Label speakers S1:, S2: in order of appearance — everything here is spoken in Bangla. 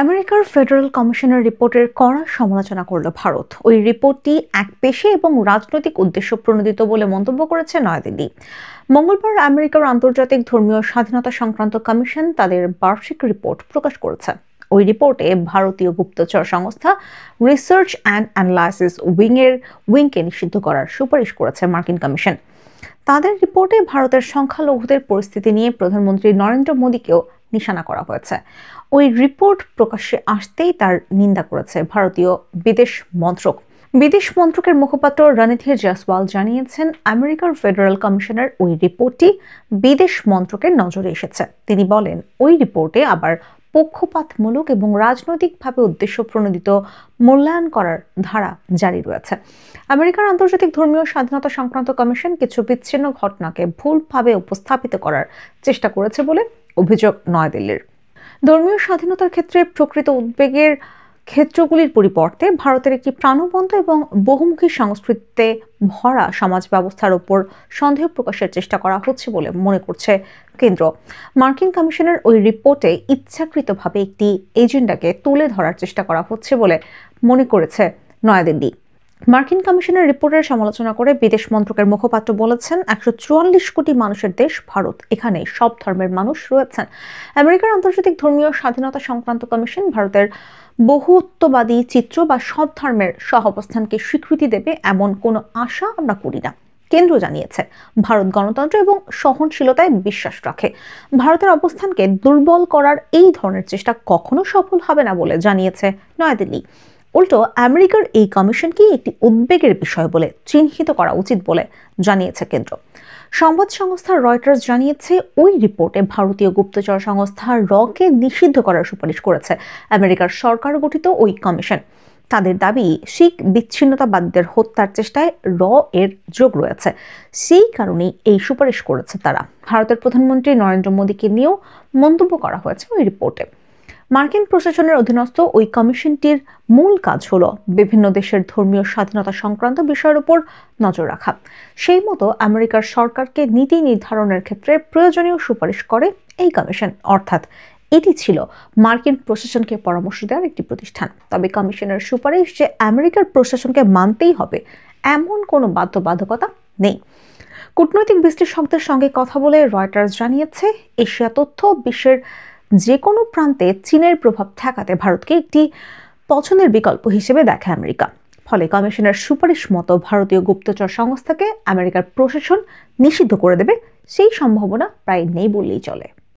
S1: আমেরিকার ফেডারেল কমিশনের রিপোর্টের কড়া সমালোচনা করল ভারত। ওই রিপোর্টটি একপেশে এবং রাজনৈতিক উদ্দেশ্য প্রণোদিত বলে মন্তব্য করেছে নয়াদিল্লি। মঙ্গলবার আমেরিকার আন্তর্জাতিক ধর্মীয় স্বাধীনতা সংক্রান্ত কমিশন তাদের বার্ষিক রিপোর্ট প্রকাশ করেছে। ওই রিপোর্টে ভারতীয় গুপ্তচর সংস্থা রিসার্চ অ্যান্ড অ্যানালাইসিস উইংকে নিষিদ্ধ করার সুপারিশ করেছে মার্কিন কমিশন। তাদের রিপোর্টে ভারতের সংখ্যালঘুদের পরিস্থিতি নিয়ে প্রধানমন্ত্রী নরেন্দ্র মোদীকেও নিশানা করা হয়েছে। ওই রিপোর্ট প্রকাশ্যে আসতেই তার নিন্দা করেছে ভারতীয় বিদেশ মন্ত্রকের মুখপাত্র রণধীর জয়সওয়াল জানিয়েছেন, আমেরিকার ফেডারেল কমিশনের ওই রিপোর্টটি বিদেশ মন্ত্রকের নজরে এসেছে। তিনি বলেন, ওই রিপোর্টে আবার পক্ষপাতমূলক এবং রাজনৈতিকভাবে উদ্দেশ্য প্রণোদিত মূল্যায়ন করার ধারা জারি রয়েছে। আমেরিকার আন্তর্জাতিক ধর্মীয় স্বাধীনতা সংক্রান্ত কমিশন কিছু বিচ্ছিন্ন ঘটনাকে ভুলভাবে উপস্থাপিত করার চেষ্টা করেছে বলে অভিযোগ নয়াদিল্লির। ধর্মীয় স্বাধীনতার ক্ষেত্রে প্রকৃত উদ্বেগের ক্ষেত্রগুলির পরিবর্তে ভারতের একটি প্রাণবন্ত এবং বহুমুখী সংস্কৃতিতে ভরা সমাজ ব্যবস্থার উপর সন্দেহ প্রকাশের চেষ্টা করা হচ্ছে বলে মনে করছে কেন্দ্র। মার্কিন কমিশনের ওই রিপোর্টে ইচ্ছাকৃতভাবে একটি এজেন্ডাকে তুলে ধরার চেষ্টা করা হচ্ছে বলে মনে করেছে নয়াদিল্লি। মার্কিন কমিশনের রিপোর্টের সমালোচনা করে বিদেশ মন্ত্রকের মুখপাত্র বলেছেন, 144 কোটি মানুষের দেশ ভারত, এখানে সব ধর্মের মানুষ রয়েছেন। আমেরিকার আন্তর্জাতিক ধর্মীয় স্বাধীনতা সংক্রান্ত কমিশন ভারতের বহুত্ববাদী চিত্র বা সব ধর্মের সহাবস্থানকে স্বীকৃতি দেবে এমন কোনো আশা আমরা করি না। কেন্দ্র জানিয়েছে, ভারত গণতন্ত্র এবং সহনশীলতায় বিশ্বাস রাখে। ভারতের অবস্থানকে দুর্বল করার এই ধরনের চেষ্টা কখনো সফল হবে না বলে জানিয়েছে নয়াদিল্লি। উল্টো আমেরিকার এই কমিশনকে একটি উদ্বেগের বিষয় বলে চিহ্নিত করা উচিত বলে জানিয়েছে কেন্দ্র। সংবাদ সংস্থা রয়টার্স জানিয়েছে, ওই রিপোর্টে ভারতীয় গুপ্তচর সংস্থা রকে নিষিদ্ধ করার সুপারিশ করেছে আমেরিকার সরকার গঠিত ওই কমিশন। তাদের দাবি, শিখ বিচ্ছিন্নতাবাদীদের হত্যার চেষ্টায় এর যোগ রয়েছে। সেই কারণেই এই সুপারিশ করেছে তারা। ভারতের প্রধানমন্ত্রী নরেন্দ্র মোদীকে নিয়েও মন্তব্য করা হয়েছে ওই রিপোর্টে। মার্কিন প্রশাসনের অধীনস্থ ওই কমিশনটির মূল কাজ হলো বিভিন্ন দেশের ধর্মীয় স্বাধীনতা সংক্রান্ত বিষয়ের উপর নজর রাখা। সেই মতো আমেরিকার সরকারকে নীতি নির্ধারণের ক্ষেত্রে প্রয়োজনীয় সুপারিশ করে এই কমিশন। অর্থাৎ এটি ছিল মার্কিন প্রশাসনকে পরামর্শ দেওয়ার একটি প্রতিষ্ঠান। তবে কমিশনের সুপারিশ যে আমেরিকার প্রশাসনকে মানতেই হবে এমন কোনো বাধ্যবাধকতা নেই। কূটনৈতিক বিশ্লেষকদের সঙ্গে কথা বলে রয়টার্স জানিয়েছে, এশিয়া তথ্য বিশ্বের যে কোনো প্রান্তে চীনের প্রভাব ঠেকাতে ভারতকে একটি পছন্দের বিকল্প হিসেবে দেখে আমেরিকা। ফলে কমিশনের সুপারিশ মতো ভারতীয় গুপ্তচর সংস্থাকে আমেরিকার প্রশাসন নিষিদ্ধ করে দেবে সেই সম্ভাবনা প্রায় নেই বললেই চলে।